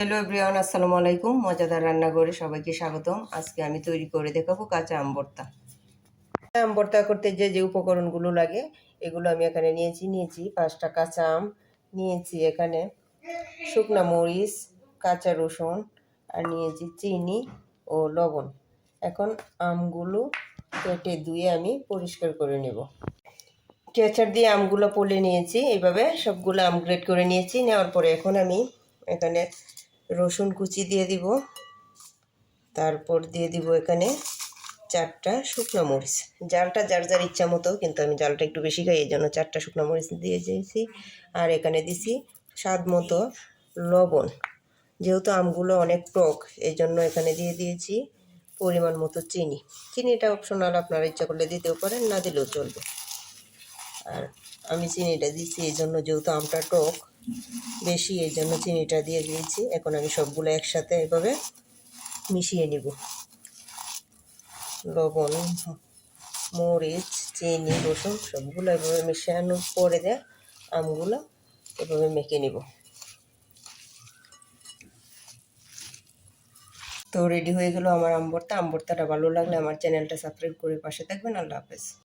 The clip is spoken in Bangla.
হ্যালো এভরিওয়ান, আসসালামু আলাইকুম। মজাদার রান্নাঘরে সবাইকে স্বাগতম। আজকে আমি তৈরি করে দেখাবো কাঁচা আম ভর্তা। আম ভর্তা করতে যে যে উপকরণগুলো লাগে এগুলো আমি এখানে নিয়েছি 5টা কাঁচা আম, নিয়েছি এখানে শুকনা মরিচ, কাঁচা রসুন, আর নিয়েছি চিনি ও লবণ। এখন আমগুলো কেটে ধুয়ে আমি পরিষ্কার করে নেব। কেচার দিয়ে আমগুলো পলে নিয়েছি, এইভাবে সবগুলো আম গ্রেড করে নিয়েছি। নেওয়ার পরে এখন আমি এখানে রসুন কুচি দিয়ে দিব, তারপর দিয়ে দিব এখানে 4টা শুকনো মরিচ। জালটা যার যার ইচ্ছা মতো, কিন্তু আমি জালটা একটু বেশি খাই, এই জন্য 4টা শুকনো মরিচ দিয়ে দিয়েছি। আর এখানে দিছি স্বাদ মতো লবণ। যেহেতু আমগুলো অনেক টক, এই জন্য এখানে দিয়ে দিয়েছি পরিমাণ মতো চিনি। চিনিটা অপশনাল, আপনারা ইচ্ছা করলে দিতেও পারেন, না দিলেও চলবে। আর আমি চিনিটা দিচ্ছি এই জন্য, যেহেতু আমটা টক বেশি, এই জন্য চিনিটা দিয়ে দিয়েছি। এখন আমি সবগুলো একসাথে এভাবে মিশিয়ে নিব। লবণ, মরিচ, চিনি, রসুন সবগুলো এভাবে মিশানোর পরে আমগুলো এভাবে মেখে নিব। তো রেডি হয়ে গেল আমার আম ভর্তা। আম ভর্তাটা ভালো লাগলে আমার চ্যানেলটা সাবস্ক্রাইব করে পাশে থাকবেন। আল্লাহ হাফেজ।